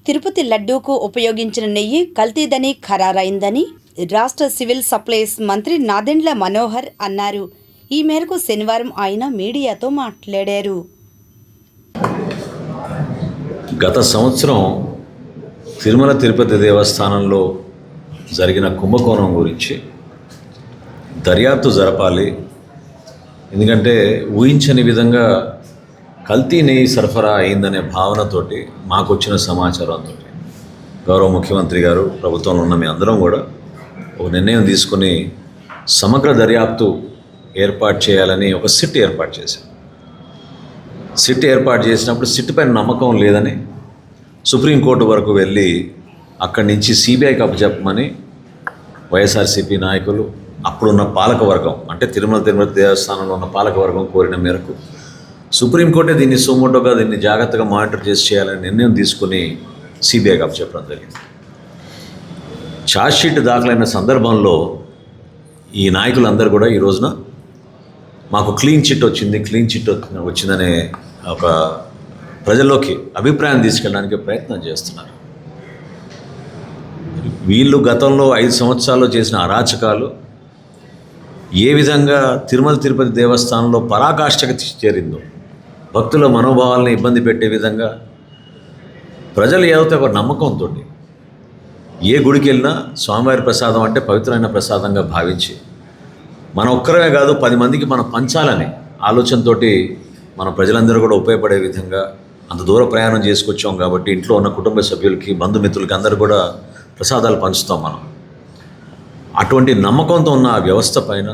తిరుపతి లడ్డూకు ఉపయోగించిన నెయ్యి కల్తీదని ఖరారైందని రాష్ట్ర సివిల్ సప్లైస్ మంత్రి నాదెండ్ల మనోహర్ అన్నారు. ఈ మేరకు శనివారం ఆయన మీడియాతో మాట్లాడారు. గత సంవత్సరం తిరుమల తిరుపతి దేవస్థానంలో జరిగిన కుంభకోణం గురించి దర్యాప్తు జరపాలి. ఎందుకంటే ఊహించని విధంగా కల్తీ నెయ్యి సరఫరా అయిందనే భావనతోటి మాకు వచ్చిన సమాచారంతో గౌరవ ముఖ్యమంత్రి గారు, ప్రభుత్వంలో ఉన్న మీ అందరం కూడా ఒక నిర్ణయం తీసుకుని సమగ్ర దర్యాప్తు ఏర్పాటు చేయాలని ఒక సిట్ ఏర్పాటు చేశాం. సిట్ ఏర్పాటు చేసినప్పుడు సిట్ పైన నమ్మకం లేదని సుప్రీంకోర్టు వరకు వెళ్ళి అక్కడి నుంచి సిబిఐకి అప్పచెప్పమని వైఎస్ఆర్సీపీ నాయకులు, అప్పుడున్న పాలకవర్గం అంటే తిరుపతి దేవస్థానంలో ఉన్న పాలకవర్గం కోరిన మేరకు సుప్రీంకోర్టే దీన్ని సుమోటోగా దీన్ని జాగ్రత్తగా మానిటర్ చేసి చేయాలని నిర్ణయం తీసుకుని సిబిఐకి అప్పచెప్పడం జరిగింది. ఛార్జ్షీట్ దాఖలైన సందర్భంలో ఈ నాయకులందరూ కూడా ఈ రోజున మాకు క్లీన్ చిట్ వచ్చిందనే ఒక ప్రజల్లోకి అభిప్రాయం తీసుకెళ్ళడానికి ప్రయత్నం చేస్తున్నారు. వీళ్ళు గతంలో 5 సంవత్సరాల్లో చేసిన అరాచకాలు ఏ విధంగా తిరుమల తిరుపతి దేవస్థానంలో పరాకాష్ఠకు చేరిందో, భక్తుల మనోభావాలను ఇబ్బంది పెట్టే విధంగా ప్రజలు ఏదైతే ఒక నమ్మకంతో ఏ గుడికి వెళ్ళినా స్వామివారి ప్రసాదం అంటే పవిత్రమైన ప్రసాదంగా భావించి మన ఒక్కరమే కాదు 10 మందికి మనం పంచాలనే ఆలోచనతో మన ప్రజలందరూ కూడా ఉపయోగపడే విధంగా అంత దూర ప్రయాణం చేసుకొచ్చాం. కాబట్టి ఇంట్లో ఉన్న కుటుంబ సభ్యులకి, బంధుమిత్రులకి అందరూ కూడా ప్రసాదాలు పంచుతాం మనం. అటువంటి నమ్మకంతో ఉన్న ఆ వ్యవస్థ పైన,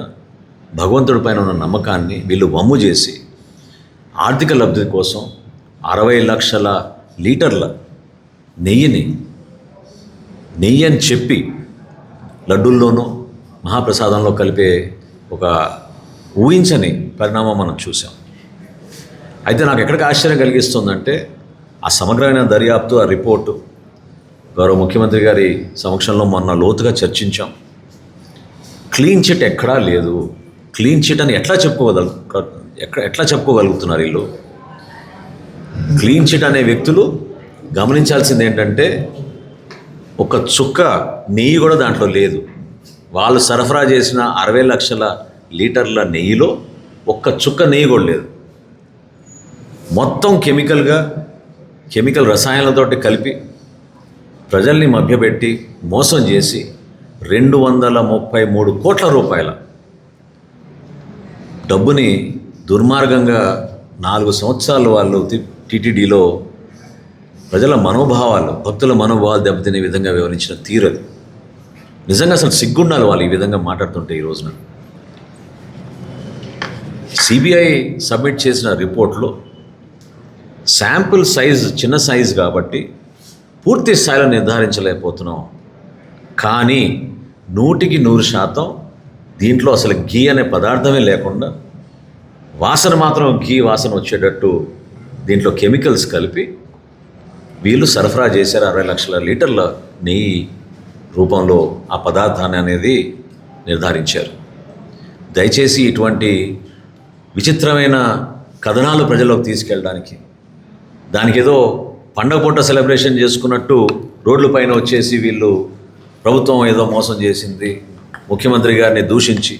భగవంతుడి పైన ఉన్న నమ్మకాన్ని వీళ్ళు వమ్ము చేసి ఆర్థిక లబ్ధి కోసం 60 లక్షల లీటర్ల నెయ్యి అని చెప్పి లడ్డూల్లోనూ మహాప్రసాదంలో కలిపే ఒక ఊహించని పరిణామం మనం చూసాం. అయితే నాకు ఎక్కడికి ఆశ్చర్యం కలిగిస్తుందంటే ఆ సమగ్రమైన దర్యాప్తు, ఆ రిపోర్టు గౌరవ ముఖ్యమంత్రి గారి సమక్షంలో మొన్న లోతుగా చర్చించాం. క్లీన్ చిట్ ఎక్కడా లేదు. క్లీన్ చిట్ అని ఎట్లా చెప్పుకోగలుగుతున్నారు వీళ్ళు? క్లీన్ చిట్ అనే వ్యక్తులు గమనించాల్సింది ఏంటంటే ఒక చుక్క నెయ్యి కూడా దాంట్లో లేదు. వాళ్ళు సరఫరా చేసిన 60 లక్షల లీటర్ల నెయ్యిలో ఒక్క చుక్క నెయ్యి కూడా లేదు. మొత్తం కెమికల్ రసాయనాలతోటి కలిపి ప్రజల్ని మభ్యపెట్టి మోసం చేసి 233 కోట్ల రూపాయల డబ్బుని దుర్మార్గంగా 4 సంవత్సరాలు వాళ్ళు టీటీడీలో ప్రజల మనోభావాలు, భక్తుల మనోభావాలు దెబ్బతినే విధంగా వివరించిన తీరదు. నిజంగా అసలు సిగ్గుండాలి వాళ్ళు ఈ విధంగా మాట్లాడుతుంటే. ఈ రోజున సిబిఐ సబ్మిట్ చేసిన రిపోర్ట్లో శాంపుల్ సైజు చిన్న సైజు కాబట్టి పూర్తి స్థాయిలో నిర్ధారించలేకపోతున్నాం. కానీ 100% దీంట్లో అసలు ఘీ అనే పదార్థమే లేకుండా వాసన మాత్రం ఘీ వాసన వచ్చేటట్టు దీంట్లో కెమికల్స్ కలిపి వీళ్ళు సరఫరా చేశారు. 60 లక్షల లీటర్ల నెయ్యి రూపంలో ఆ పదార్థాన్ని అనేది నిర్ధారించారు. దయచేసి ఇటువంటి విచిత్రమైన కథనాలు ప్రజల్లోకి తీసుకెళ్ళడానికి, దానికి ఏదో పండగ పూట సెలబ్రేషన్ చేసుకున్నట్టు రోడ్ల పైన వచ్చేసి వీళ్ళు ప్రభుత్వం ఏదో మోసం చేసింది, ముఖ్యమంత్రి గారిని దూషించి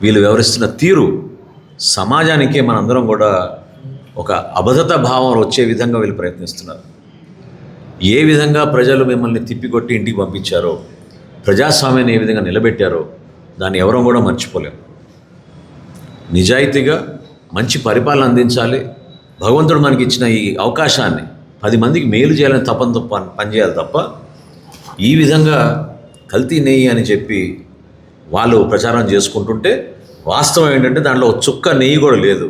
వీళ్ళు వ్యవహరిస్తున్న తీరు సమాజానికే మనందరం కూడా ఒక అభద్రతా భావం వచ్చే విధంగా వీళ్ళు ప్రయత్నిస్తున్నారు. ఏ విధంగా ప్రజలు మిమ్మల్ని తిప్పికొట్టి ఇంటికి పంపించారో, ప్రజాస్వామ్యాన్ని ఏ విధంగా నిలబెట్టారో దాన్ని ఎవరూ కూడా మర్చిపోలేము. నిజాయితీగా మంచి పరిపాలన అందించాలి. భగవంతుడు మనకి ఇచ్చిన ఈ అవకాశాన్ని 10 మందికి మేలు చేయాలని తపంతో పనిచేయాలి తప్ప ఈ విధంగా కల్తీ నెయ్యి అని చెప్పి వాళ్ళు ప్రచారం చేసుకుంటుంటే వాస్తవం ఏంటంటే దాంట్లో ఒక చుక్క నెయ్యి కూడా లేదు.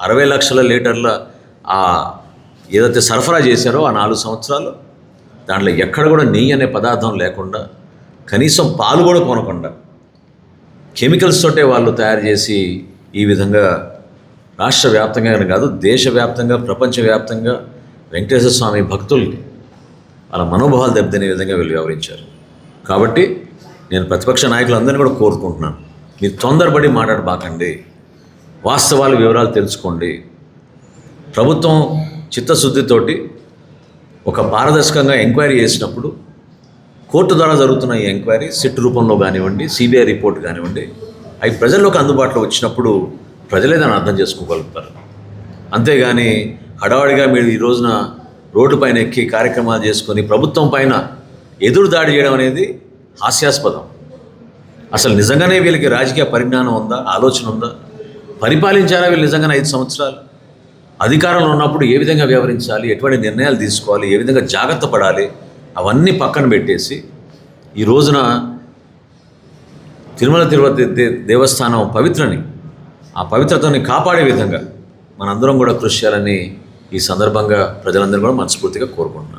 60 లక్షల లీటర్ల ఏదైతే సరఫరా చేశారో ఆ 4 సంవత్సరాలు దాంట్లో ఎక్కడ కూడా నెయ్యి అనే పదార్థం లేకుండా, కనీసం పాలు కూడా కొనకుండా కెమికల్స్ తోటే వాళ్ళు తయారు చేసి ఈ విధంగా రాష్ట్ర వ్యాప్తంగా కాదు, దేశవ్యాప్తంగా, ప్రపంచవ్యాప్తంగా వెంకటేశ్వర స్వామి భక్తుల్ని వాళ్ళ మనోభావాలు దెబ్బతినే విధంగా వీళ్ళు వ్యవహరించారు. కాబట్టి నేను ప్రతిపక్ష నాయకులందరినీ కూడా కోరుకుంటున్నాను, మీరు తొందరపడి మాట్లాడబాకండి, వాస్తవాలు వివరాలు తెలుసుకోండి. ప్రభుత్వం చిత్తశుద్ధితోటి ఒక పారదర్శకంగా ఎంక్వైరీ చేసినప్పుడు కోర్టు ద్వారా జరుగుతున్న ఈ ఎంక్వైరీ సిట్ రూపంలో కానివ్వండి, సిబిఐ రిపోర్ట్ కానివ్వండి, అవి ప్రజల్లోకి అందుబాటులో వచ్చినప్పుడు ప్రజలే దాన్ని అర్థం చేసుకోగలుగుతారు. అంతేగాని హడావడిగా మీరు ఈ రోజున రోడ్డుపైన ఎక్కి కార్యక్రమాలు చేసుకొని ప్రభుత్వం పైన ఎదురు దాడి చేయడం అనేది హాస్యాస్పదం. అసలు నిజంగానే వీళ్ళకి రాజకీయ పరిజ్ఞానం ఉందా, ఆలోచన ఉందా? పరిపాలించారా వీళ్ళు నిజంగానే 5 సంవత్సరాలు? అధికారంలో ఉన్నప్పుడు ఏ విధంగా వ్యవహరించాలి, ఎటువంటి నిర్ణయాలు తీసుకోవాలి, ఏ విధంగా జాగ్రత్త పడాలి, అవన్నీ పక్కన పెట్టేసి ఈ రోజున తిరుమల తిరుపతి దేవస్థానం ఆ పవిత్రతని కాపాడే విధంగా మనందరం కూడా కృషి చేయాలని ఈ సందర్భంగా ప్రజలందరూ కూడా మనస్ఫూర్తిగా కోరుకుంటున్నాను.